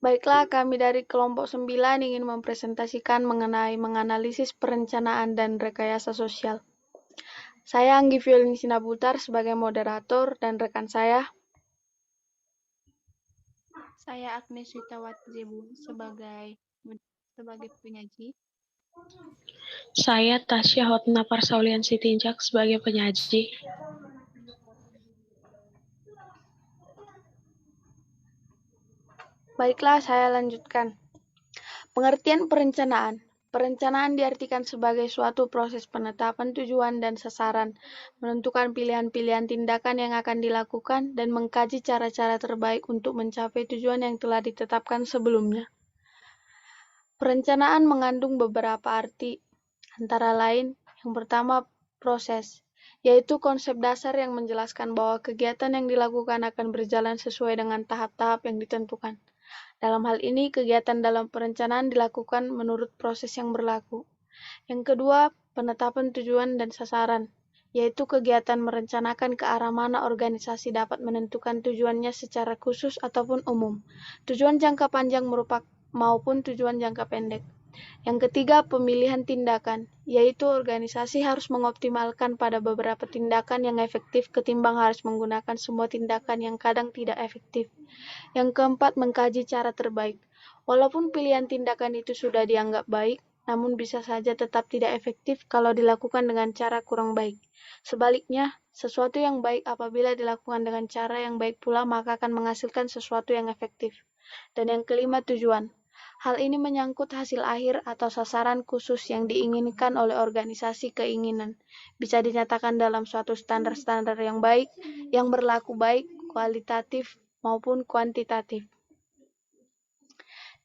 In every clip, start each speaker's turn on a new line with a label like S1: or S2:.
S1: Baiklah, kami dari kelompok 9 ingin mempresentasikan mengenai menganalisis perencanaan dan rekayasa sosial. Saya Anggi Violin Sinaputar sebagai moderator dan rekan
S2: Saya Agnes Witawati Zebun sebagai penyaji.
S3: Saya Tasya Hotnafar Saulian Sitinjak sebagai penyaji.
S1: Baiklah, saya lanjutkan. Pengertian perencanaan. Perencanaan diartikan sebagai suatu proses penetapan tujuan dan sasaran, menentukan pilihan-pilihan tindakan yang akan dilakukan, dan mengkaji cara-cara terbaik untuk mencapai tujuan yang telah ditetapkan sebelumnya. Perencanaan mengandung beberapa arti, antara lain, yang pertama, proses, yaitu konsep dasar yang menjelaskan bahwa kegiatan yang dilakukan akan berjalan sesuai dengan tahap-tahap yang ditentukan. Dalam hal ini, kegiatan dalam perencanaan dilakukan menurut proses yang berlaku. Yang kedua, penetapan tujuan dan sasaran, yaitu kegiatan merencanakan ke arah mana organisasi dapat menentukan tujuannya secara khusus ataupun umum, tujuan jangka panjang maupun tujuan jangka pendek. Yang ketiga, pemilihan tindakan, yaitu organisasi harus mengoptimalkan pada beberapa tindakan yang efektif ketimbang harus menggunakan semua tindakan yang kadang tidak efektif. Yang keempat, mengkaji cara terbaik. Walaupun pilihan tindakan itu sudah dianggap baik, namun bisa saja tetap tidak efektif kalau dilakukan dengan cara kurang baik. Sebaliknya, sesuatu yang baik apabila dilakukan dengan cara yang baik pula maka akan menghasilkan sesuatu yang efektif. Dan yang kelima, tujuan. Hal ini menyangkut hasil akhir atau sasaran khusus yang diinginkan oleh organisasi keinginan. Bisa dinyatakan dalam suatu standar-standar yang baik, yang berlaku baik, kualitatif, maupun kuantitatif.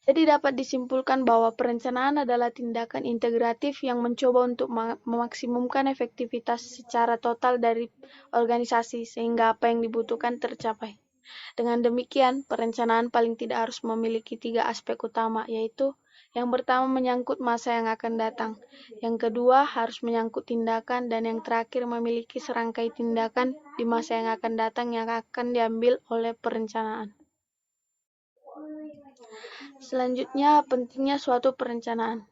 S1: Jadi dapat disimpulkan bahwa perencanaan adalah tindakan integratif yang mencoba untuk memaksimumkan efektivitas secara total dari organisasi sehingga apa yang dibutuhkan tercapai. Dengan demikian, perencanaan paling tidak harus memiliki 3 aspek utama, yaitu yang pertama menyangkut masa yang akan datang, yang kedua harus menyangkut tindakan, dan yang terakhir memiliki serangkai tindakan di masa yang akan datang yang akan diambil oleh perencanaan. Selanjutnya, pentingnya suatu perencanaan.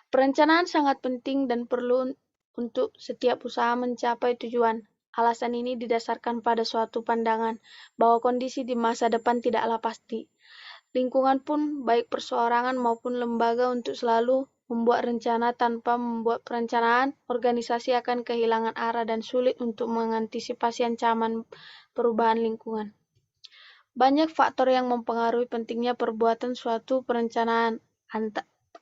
S1: Perencanaan sangat penting dan perlu untuk setiap usaha mencapai tujuan. Alasan ini didasarkan pada suatu pandangan bahwa kondisi di masa depan tidaklah pasti. Lingkungan pun, baik perseorangan maupun lembaga, untuk selalu membuat rencana. Tanpa membuat perencanaan, organisasi akan kehilangan arah dan sulit untuk mengantisipasi ancaman perubahan lingkungan. Banyak faktor yang mempengaruhi pentingnya perbuatan suatu perencanaan,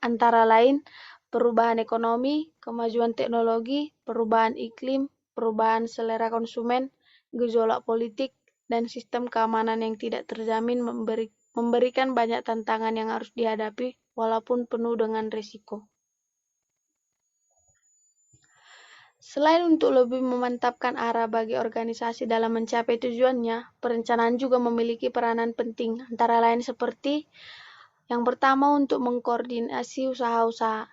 S1: antara lain perubahan ekonomi, kemajuan teknologi, perubahan iklim, perubahan selera konsumen, gejolak politik, dan sistem keamanan yang tidak terjamin memberikan banyak tantangan yang harus dihadapi walaupun penuh dengan risiko. Selain untuk lebih memantapkan arah bagi organisasi dalam mencapai tujuannya, perencanaan juga memiliki peranan penting, antara lain seperti yang pertama, untuk mengkoordinasi usaha-usaha.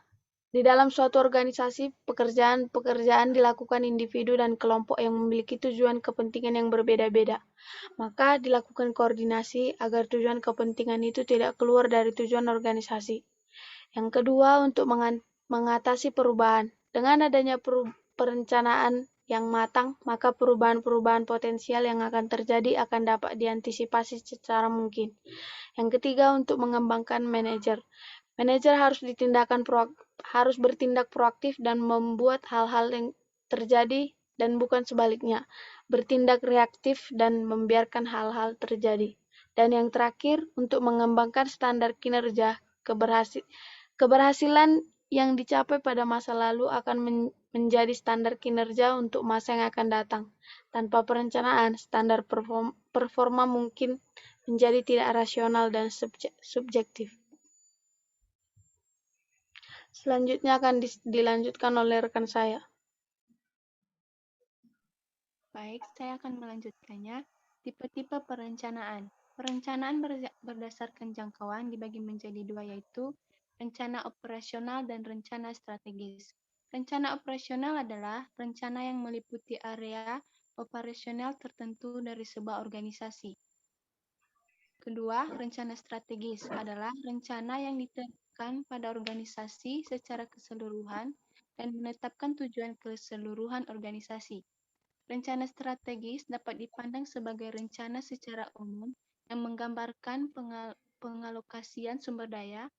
S1: Di dalam suatu organisasi, pekerjaan dilakukan individu dan kelompok yang memiliki tujuan kepentingan yang berbeda-beda. Maka dilakukan koordinasi agar tujuan kepentingan itu tidak keluar dari tujuan organisasi. Yang kedua, untuk mengatasi perubahan. Dengan adanya perencanaan yang matang, maka perubahan-perubahan potensial yang akan terjadi akan dapat diantisipasi secara mungkin. Yang ketiga, untuk mengembangkan manajer. Manajer harus bertindak proaktif dan membuat hal-hal yang terjadi dan bukan sebaliknya, bertindak reaktif dan membiarkan hal-hal terjadi. Dan yang terakhir, untuk mengembangkan standar kinerja. Keberhasilan yang dicapai pada masa lalu akan menjadi standar kinerja untuk masa yang akan datang. Tanpa perencanaan, standar performa mungkin menjadi tidak rasional dan subjektif. Selanjutnya akan dilanjutkan oleh rekan saya.
S2: Baik, saya akan melanjutkannya. Tipe-tipe perencanaan. Perencanaan berdasarkan jangkauan dibagi menjadi 2, yaitu rencana operasional dan rencana strategis. Rencana operasional adalah rencana yang meliputi area operasional tertentu dari sebuah organisasi. Kedua, rencana strategis adalah rencana yang diterapkan pada organisasi secara keseluruhan dan menetapkan tujuan keseluruhan organisasi. Rencana strategis dapat dipandang sebagai rencana secara umum yang menggambarkan pengalokasian sumber daya,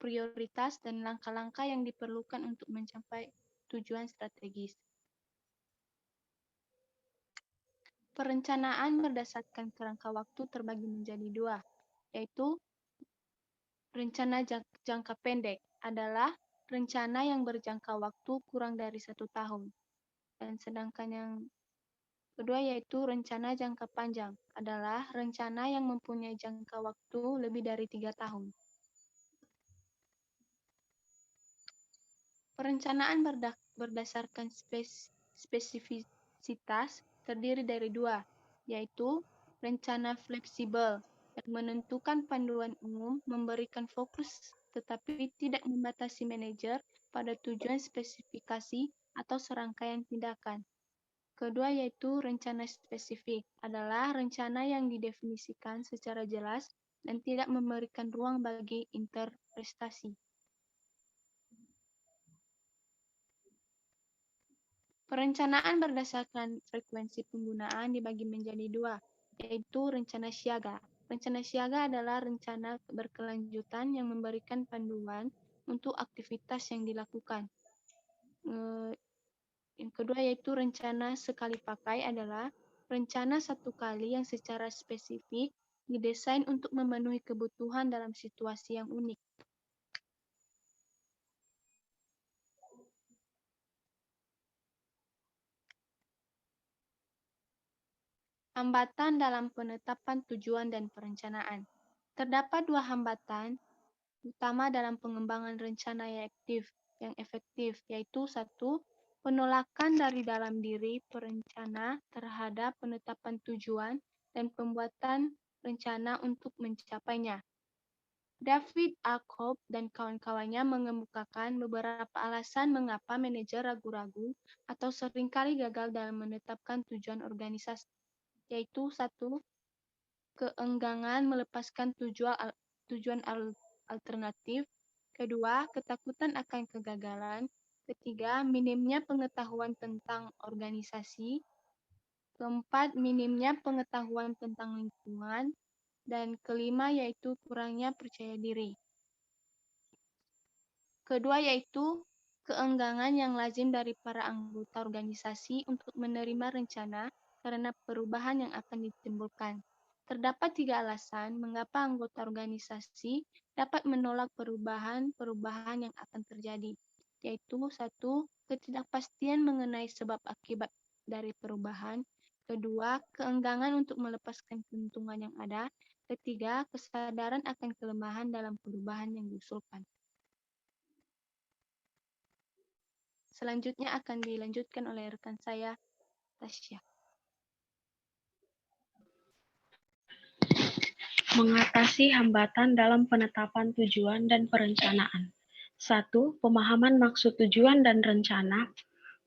S2: prioritas, dan langkah-langkah yang diperlukan untuk mencapai tujuan strategis. Perencanaan berdasarkan kerangka waktu terbagi menjadi dua, yaitu rencana jangka pendek adalah rencana yang berjangka waktu kurang dari 1 tahun. Dan sedangkan yang kedua yaitu rencana jangka panjang adalah rencana yang mempunyai jangka waktu lebih dari 3 tahun. Perencanaan berdasarkan spesifisitas terdiri dari dua, yaitu rencana fleksibel yang menentukan panduan umum, memberikan fokus tetapi tidak membatasi manajer pada tujuan spesifikasi atau serangkaian tindakan. Kedua yaitu rencana spesifik, adalah rencana yang didefinisikan secara jelas dan tidak memberikan ruang bagi interpretasi. Perencanaan berdasarkan frekuensi penggunaan dibagi menjadi dua, yaitu rencana siaga. Rencana siaga adalah rencana berkelanjutan yang memberikan panduan untuk aktivitas yang dilakukan. Yang kedua yaitu rencana sekali pakai adalah rencana satu kali yang secara spesifik didesain untuk memenuhi kebutuhan dalam situasi yang unik. Hambatan dalam penetapan tujuan dan perencanaan. Terdapat dua hambatan utama dalam pengembangan rencana yang efektif, yaitu satu, penolakan dari dalam diri perencana terhadap penetapan tujuan dan pembuatan rencana untuk mencapainya. David A. Cobb dan kawan-kawannya mengemukakan beberapa alasan mengapa manajer ragu-ragu atau seringkali gagal dalam menetapkan tujuan organisasi, yaitu satu, keengganan melepaskan tujuan alternatif. Kedua, ketakutan akan kegagalan. Ketiga, minimnya pengetahuan tentang organisasi. Keempat, minimnya pengetahuan tentang lingkungan. Dan kelima, yaitu kurangnya percaya diri. Kedua, yaitu keengganan yang lazim dari para anggota organisasi untuk menerima rencana karena perubahan yang akan ditimbulkan. Terdapat 3 alasan mengapa anggota organisasi dapat menolak perubahan yang akan terjadi, yaitu satu, ketidakpastian mengenai sebab akibat dari perubahan. Kedua, keengganan untuk melepaskan keuntungan yang ada. Ketiga, kesadaran akan kelemahan dalam perubahan yang diusulkan. Selanjutnya akan dilanjutkan oleh rekan saya, Tasya.
S3: Mengatasi hambatan dalam penetapan tujuan dan perencanaan. 1. Pemahaman maksud tujuan dan rencana.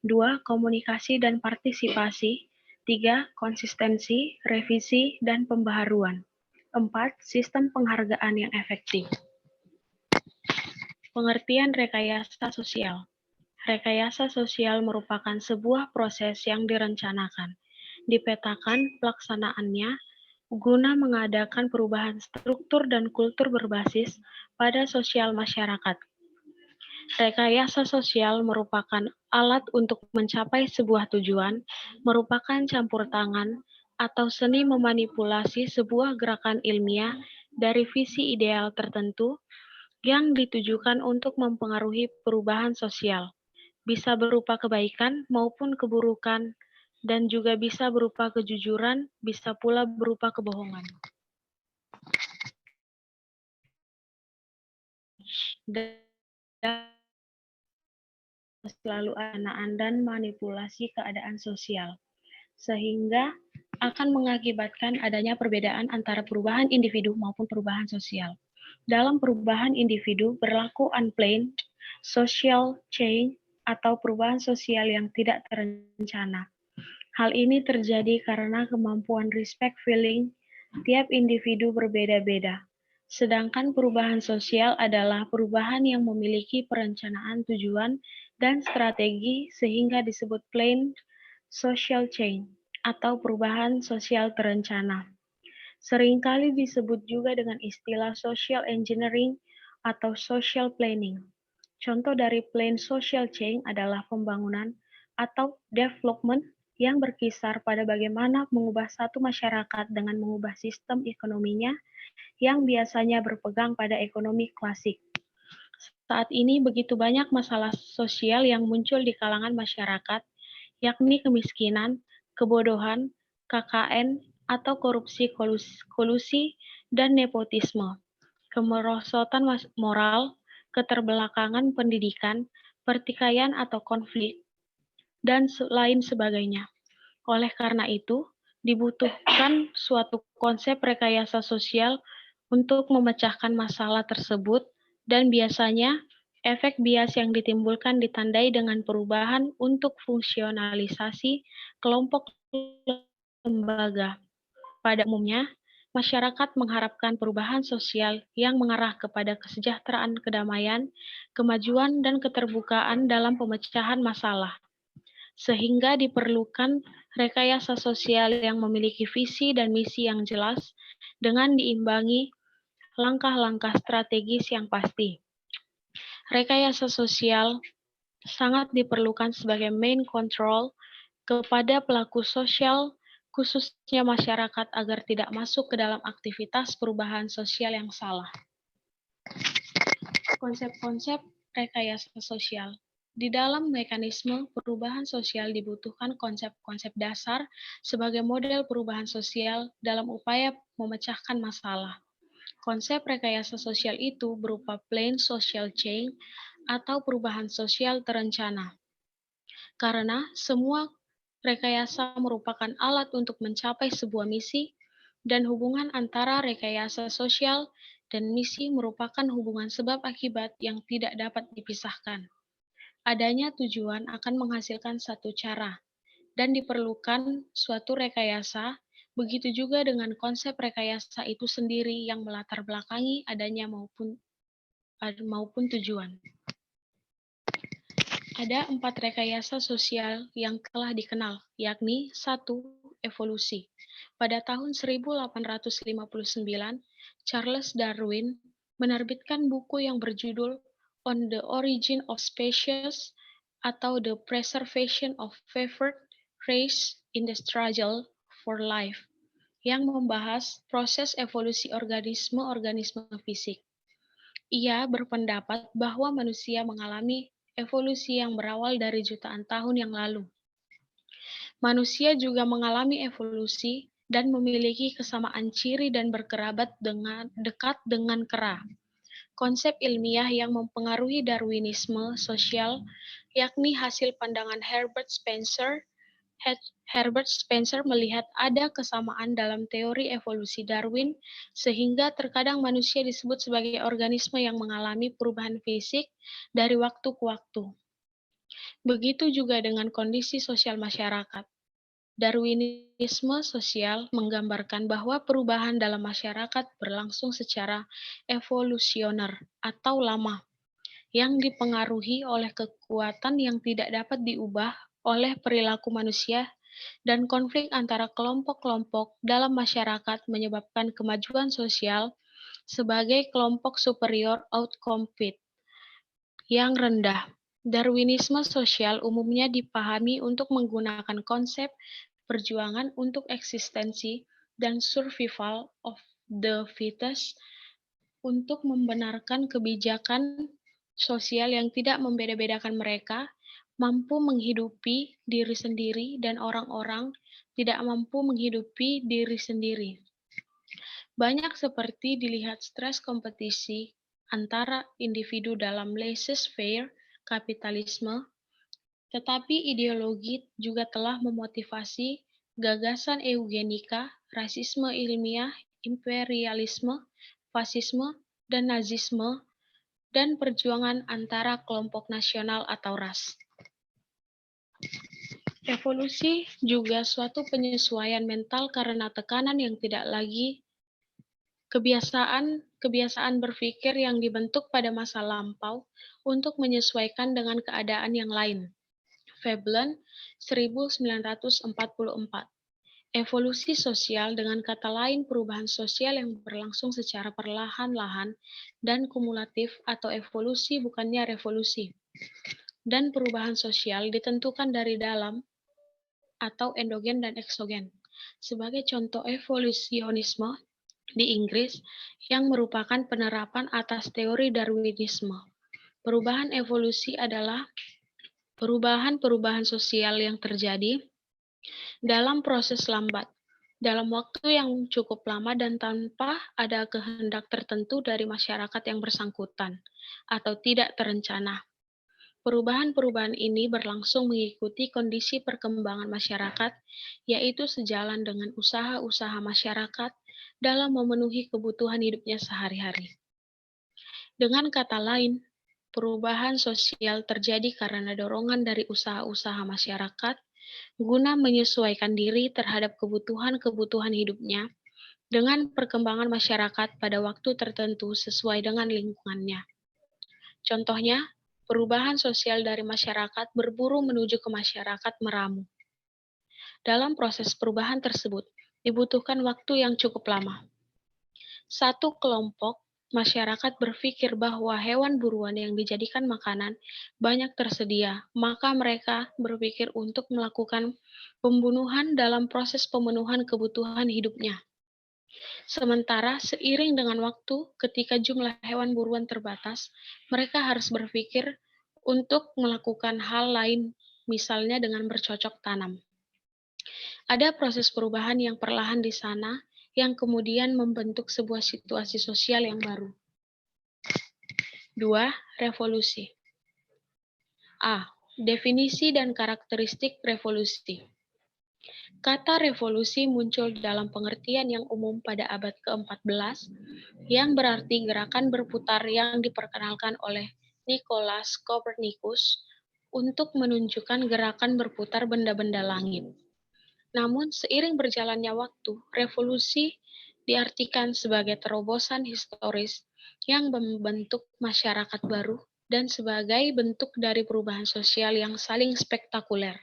S3: 2. Komunikasi dan partisipasi. 3. Konsistensi, revisi, dan pembaharuan. 4. Sistem penghargaan yang efektif. Pengertian rekayasa sosial. Rekayasa sosial merupakan sebuah proses yang direncanakan, dipetakan pelaksanaannya, guna mengadakan perubahan struktur dan kultur berbasis pada sosial masyarakat. Rekayasa sosial merupakan alat untuk mencapai sebuah tujuan, merupakan campur tangan atau seni memanipulasi sebuah gerakan ilmiah dari visi ideal tertentu yang ditujukan untuk mempengaruhi perubahan sosial. Bisa berupa kebaikan maupun keburukan, dan juga bisa berupa kejujuran, bisa pula berupa kebohongan. Dan selalu anaan dan manipulasi keadaan sosial, sehingga akan mengakibatkan adanya perbedaan antara perubahan individu maupun perubahan sosial. Dalam perubahan individu berlaku unplanned social change atau perubahan sosial yang tidak terencana. Hal ini terjadi karena kemampuan respect feeling tiap individu berbeda-beda. Sedangkan perubahan sosial adalah perubahan yang memiliki perencanaan tujuan dan strategi sehingga disebut planned social change atau perubahan sosial terencana. Seringkali disebut juga dengan istilah social engineering atau social planning. Contoh dari planned social change adalah pembangunan atau development yang berkisar pada bagaimana mengubah satu masyarakat dengan mengubah sistem ekonominya yang biasanya berpegang pada ekonomi klasik. Saat ini begitu banyak masalah sosial yang muncul di kalangan masyarakat, yakni kemiskinan, kebodohan, KKN, atau korupsi kolusi, dan nepotisme, kemerosotan moral, keterbelakangan pendidikan, pertikaian atau konflik, dan lain sebagainya. Oleh karena itu, dibutuhkan suatu konsep rekayasa sosial untuk memecahkan masalah tersebut, dan biasanya efek bias yang ditimbulkan ditandai dengan perubahan untuk fungsionalisasi kelompok lembaga. Pada umumnya, masyarakat mengharapkan perubahan sosial yang mengarah kepada kesejahteraan, kedamaian, kemajuan, dan keterbukaan dalam pemecahan masalah. Sehingga diperlukan rekayasa sosial yang memiliki visi dan misi yang jelas dengan diimbangi langkah-langkah strategis yang pasti. Rekayasa sosial sangat diperlukan sebagai main control kepada pelaku sosial, khususnya masyarakat, agar tidak masuk ke dalam aktivitas perubahan sosial yang salah. Konsep-konsep rekayasa sosial. Di dalam mekanisme perubahan sosial dibutuhkan konsep-konsep dasar sebagai model perubahan sosial dalam upaya memecahkan masalah. Konsep rekayasa sosial itu berupa planned social change atau perubahan sosial terencana. Karena semua rekayasa merupakan alat untuk mencapai sebuah misi, dan hubungan antara rekayasa sosial dan misi merupakan hubungan sebab akibat yang tidak dapat dipisahkan. Adanya tujuan akan menghasilkan satu cara, dan diperlukan suatu rekayasa, begitu juga dengan konsep rekayasa itu sendiri yang melatar belakangi adanya maupun tujuan. Ada 4 rekayasa sosial yang telah dikenal, yakni 1. Evolusi. Pada tahun 1859, Charles Darwin menerbitkan buku yang berjudul On the Origin of Species atau The Preservation of Favored Race in the Struggle for Life, yang membahas proses evolusi organisme-organisme fisik. Ia berpendapat bahwa manusia mengalami evolusi yang berawal dari jutaan tahun yang lalu. Manusia juga mengalami evolusi dan memiliki kesamaan ciri dan berkerabat dekat dengan kera. Konsep ilmiah yang mempengaruhi Darwinisme sosial, yakni hasil pandangan Herbert Spencer. Herbert Spencer melihat ada kesamaan dalam teori evolusi Darwin, sehingga terkadang manusia disebut sebagai organisme yang mengalami perubahan fisik dari waktu ke waktu. Begitu juga dengan kondisi sosial masyarakat. Darwinisme sosial menggambarkan bahwa perubahan dalam masyarakat berlangsung secara evolusioner atau lama, yang dipengaruhi oleh kekuatan yang tidak dapat diubah oleh perilaku manusia, dan konflik antara kelompok-kelompok dalam masyarakat menyebabkan kemajuan sosial sebagai kelompok superior outcompete yang rendah. Darwinisme sosial umumnya dipahami untuk menggunakan konsep perjuangan untuk eksistensi dan survival of the fittest untuk membenarkan kebijakan sosial yang tidak membeda-bedakan mereka, mampu menghidupi diri sendiri, dan orang-orang tidak mampu menghidupi diri sendiri. Banyak seperti dilihat stres kompetisi antara individu dalam laissez-faire kapitalisme, tetapi ideologi juga telah memotivasi gagasan eugenika, rasisme ilmiah, imperialisme, fasisme, dan nazisme, dan perjuangan antara kelompok nasional atau ras. Evolusi juga suatu penyesuaian mental karena tekanan yang tidak lagi Kebiasaan berpikir yang dibentuk pada masa lampau untuk menyesuaikan dengan keadaan yang lain. Veblen, 1944. Evolusi sosial, dengan kata lain perubahan sosial yang berlangsung secara perlahan-lahan dan kumulatif, atau evolusi bukannya revolusi. Dan perubahan sosial ditentukan dari dalam atau endogen dan eksogen. Sebagai contoh evolusionisme di Inggris yang merupakan penerapan atas teori Darwinisme. Perubahan evolusi adalah perubahan-perubahan sosial yang terjadi dalam proses lambat, dalam waktu yang cukup lama dan tanpa ada kehendak tertentu dari masyarakat yang bersangkutan, atau tidak terencana. Perubahan-perubahan ini berlangsung mengikuti kondisi perkembangan masyarakat, yaitu sejalan dengan usaha-usaha masyarakat dalam memenuhi kebutuhan hidupnya sehari-hari. Dengan kata lain, perubahan sosial terjadi karena dorongan dari usaha-usaha masyarakat guna menyesuaikan diri terhadap kebutuhan-kebutuhan hidupnya dengan perkembangan masyarakat pada waktu tertentu sesuai dengan lingkungannya. Contohnya, perubahan sosial dari masyarakat berburu menuju ke masyarakat meramu. Dalam proses perubahan tersebut, dibutuhkan waktu yang cukup lama. Satu kelompok masyarakat berpikir bahwa hewan buruan yang dijadikan makanan banyak tersedia, maka mereka berpikir untuk melakukan pembunuhan dalam proses pemenuhan kebutuhan hidupnya. Sementara seiring dengan waktu, ketika jumlah hewan buruan terbatas, mereka harus berpikir untuk melakukan hal lain, misalnya dengan bercocok tanam. Ada proses perubahan yang perlahan di sana, yang kemudian membentuk sebuah situasi sosial yang baru. 2. Revolusi. A. Definisi dan karakteristik revolusi. Kata revolusi muncul dalam pengertian yang umum pada abad ke-14, yang berarti gerakan berputar yang diperkenalkan oleh Nicolaus Copernicus untuk menunjukkan gerakan berputar benda-benda langit. Namun, seiring berjalannya waktu, revolusi diartikan sebagai terobosan historis yang membentuk masyarakat baru dan sebagai bentuk dari perubahan sosial yang saling spektakuler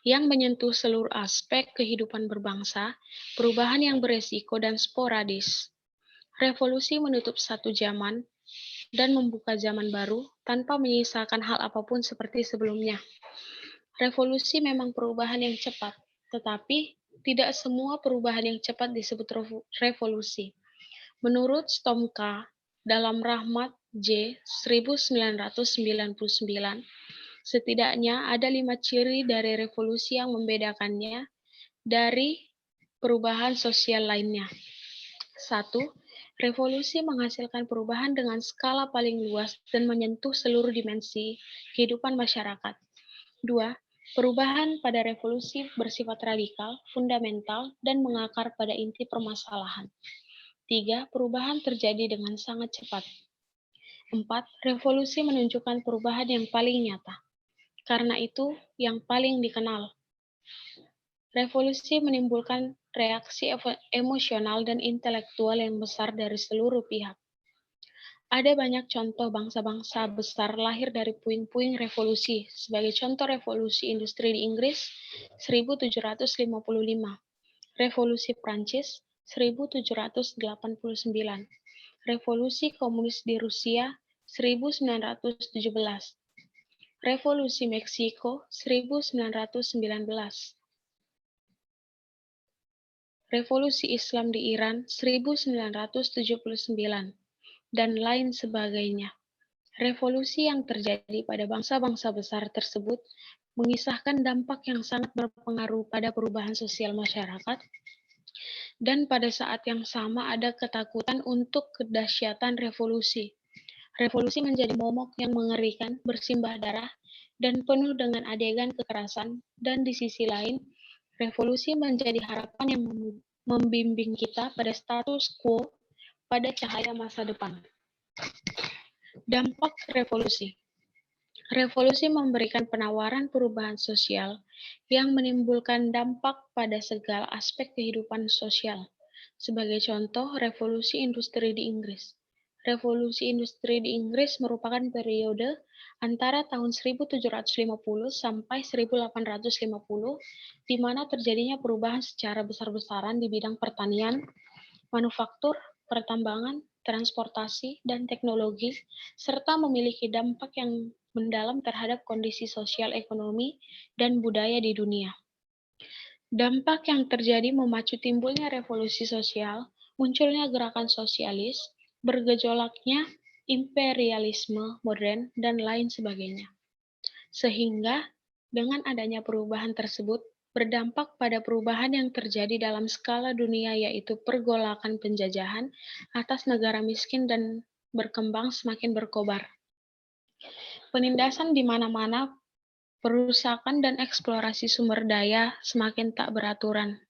S3: yang menyentuh seluruh aspek kehidupan berbangsa, perubahan yang beresiko dan sporadis. Revolusi menutup satu zaman dan membuka zaman baru tanpa menyisakan hal apapun seperti sebelumnya. Revolusi memang perubahan yang cepat, tetapi tidak semua perubahan yang cepat disebut revolusi. Menurut Stomka, dalam Rahmat J. 1999, setidaknya ada 5 ciri dari revolusi yang membedakannya dari perubahan sosial lainnya. 1. Revolusi menghasilkan perubahan dengan skala paling luas dan menyentuh seluruh dimensi kehidupan masyarakat. 2. Perubahan pada revolusi bersifat radikal, fundamental, dan mengakar pada inti permasalahan. 3. Perubahan terjadi dengan sangat cepat. 4. Revolusi menunjukkan perubahan yang paling nyata. Karena itu, yang paling dikenal. Revolusi menimbulkan reaksi emosional dan intelektual yang besar dari seluruh pihak. Ada banyak contoh bangsa-bangsa besar lahir dari puing-puing revolusi. Sebagai contoh revolusi industri di Inggris, 1755. Revolusi Prancis, 1789. Revolusi komunis di Rusia, 1917. Revolusi Meksiko, 1919. Revolusi Islam di Iran, 1979. Dan lain sebagainya. Revolusi yang terjadi pada bangsa-bangsa besar tersebut mengisahkan dampak yang sangat berpengaruh pada perubahan sosial masyarakat, dan pada saat yang sama ada ketakutan untuk kedahsyatan revolusi. Revolusi menjadi momok yang mengerikan, bersimbah darah, dan penuh dengan adegan kekerasan, dan di sisi lain, revolusi menjadi harapan yang membimbing kita pada status quo, pada cahaya masa depan. Dampak revolusi. Revolusi memberikan penawaran perubahan sosial yang menimbulkan dampak pada segala aspek kehidupan sosial. Sebagai contoh, revolusi industri di Inggris. Revolusi industri di Inggris merupakan periode antara tahun 1750 sampai 1850, di mana terjadinya perubahan secara besar-besaran di bidang pertanian, manufaktur, pertambangan, transportasi, dan teknologi, serta memiliki dampak yang mendalam terhadap kondisi sosial ekonomi dan budaya di dunia. Dampak yang terjadi memacu timbulnya revolusi sosial, munculnya gerakan sosialis, bergejolaknya imperialisme modern, dan lain sebagainya. Sehingga, dengan adanya perubahan tersebut, berdampak pada perubahan yang terjadi dalam skala dunia, yaitu pergolakan penjajahan atas negara miskin dan berkembang semakin berkobar. Penindasan di mana-mana, perusakan dan eksplorasi sumber daya semakin tak beraturan.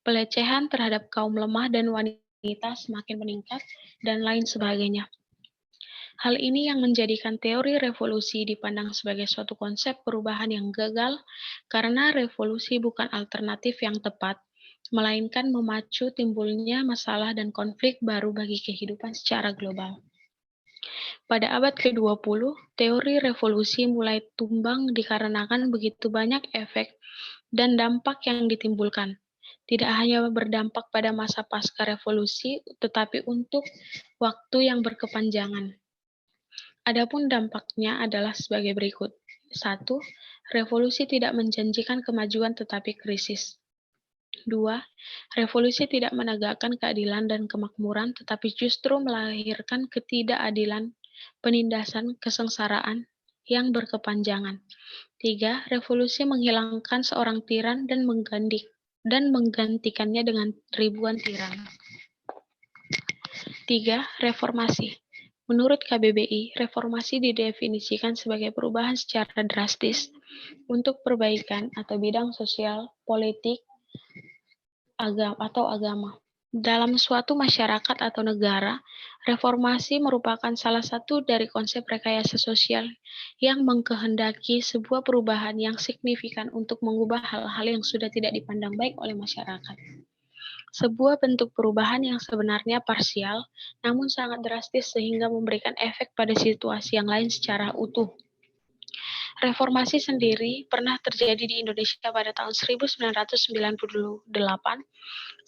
S3: Pelecehan terhadap kaum lemah dan wanita semakin meningkat, dan lain sebagainya. Hal ini yang menjadikan teori revolusi dipandang sebagai suatu konsep perubahan yang gagal, karena revolusi bukan alternatif yang tepat, melainkan memacu timbulnya masalah dan konflik baru bagi kehidupan secara global. Pada abad ke-20, teori revolusi mulai tumbang dikarenakan begitu banyak efek dan dampak yang ditimbulkan. Tidak hanya berdampak pada masa pasca revolusi, tetapi untuk waktu yang berkepanjangan. Adapun dampaknya adalah sebagai berikut. 1. Revolusi tidak menjanjikan kemajuan tetapi krisis. 2. Revolusi tidak menegakkan keadilan dan kemakmuran, tetapi justru melahirkan ketidakadilan, penindasan, kesengsaraan yang berkepanjangan. 3. Revolusi menghilangkan seorang tiran dan menggantikannya dengan ribuan tiran. 3. Reformasi. Menurut KBBI, reformasi didefinisikan sebagai perubahan secara drastis untuk perbaikan atau bidang sosial, politik, agama. Dalam suatu masyarakat atau negara, reformasi merupakan salah satu dari konsep rekayasa sosial yang mengkehendaki sebuah perubahan yang signifikan untuk mengubah hal-hal yang sudah tidak dipandang baik oleh masyarakat. Sebuah bentuk perubahan yang sebenarnya parsial, namun sangat drastis sehingga memberikan efek pada situasi yang lain secara utuh. Reformasi sendiri pernah terjadi di Indonesia pada tahun 1998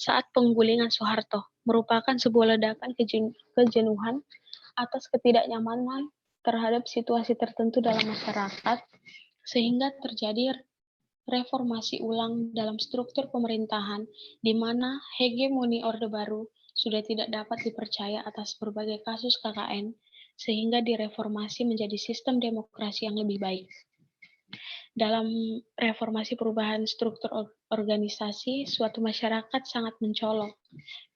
S3: saat penggulingan Soeharto, merupakan sebuah ledakan kejenuhan atas ketidaknyamanan terhadap situasi tertentu dalam masyarakat, sehingga terjadi reformasi ulang dalam struktur pemerintahan, di mana hegemoni Orde Baru sudah tidak dapat dipercaya atas berbagai kasus KKN, sehingga direformasi menjadi sistem demokrasi yang lebih baik. Dalam reformasi perubahan struktur organisasi, suatu masyarakat sangat mencolok,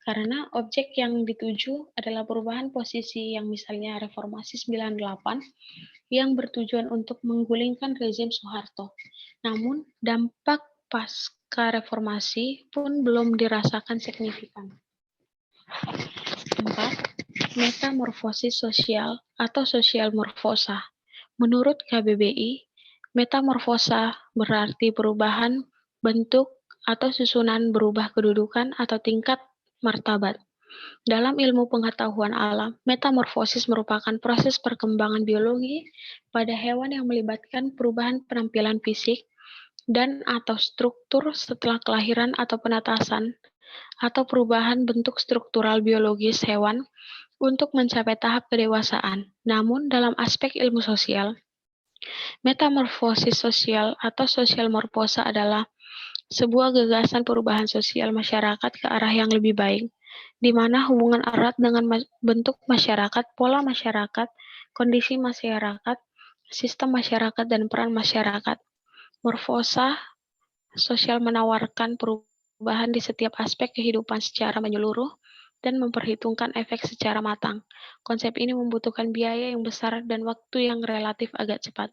S3: karena objek yang dituju adalah perubahan posisi yang misalnya reformasi 98, yang bertujuan untuk menggulingkan rezim Soeharto. Namun, dampak pasca reformasi pun belum dirasakan signifikan. 4. Metamorfosis sosial atau sosial morfosa. Menurut KBBI, metamorfosa berarti perubahan bentuk atau susunan berubah kedudukan atau tingkat martabat. Dalam ilmu pengetahuan alam, metamorfosis merupakan proses perkembangan biologi pada hewan yang melibatkan perubahan penampilan fisik dan atau struktur setelah kelahiran atau penetasan, atau perubahan bentuk struktural biologis hewan untuk mencapai tahap kedewasaan. Namun, dalam aspek ilmu sosial, metamorfosis sosial atau sosial morfosa adalah sebuah gagasan perubahan sosial masyarakat ke arah yang lebih baik, di mana hubungan erat dengan bentuk masyarakat, pola masyarakat, kondisi masyarakat, sistem masyarakat, dan peran masyarakat. Morfosa sosial menawarkan perubahan di setiap aspek kehidupan secara menyeluruh dan memperhitungkan efek secara matang. Konsep ini membutuhkan biaya yang besar dan waktu yang relatif agak cepat,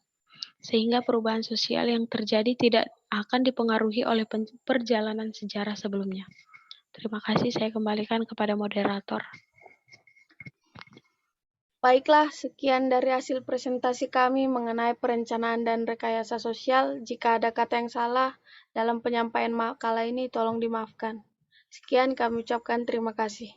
S3: sehingga perubahan sosial yang terjadi tidak akan dipengaruhi oleh perjalanan sejarah sebelumnya. Terima kasih, saya kembalikan kepada moderator.
S1: Baiklah, sekian dari hasil presentasi kami mengenai perencanaan dan rekayasa sosial. Jika ada kata yang salah dalam penyampaian makalah ini, tolong dimaafkan. Sekian kami ucapkan terima kasih.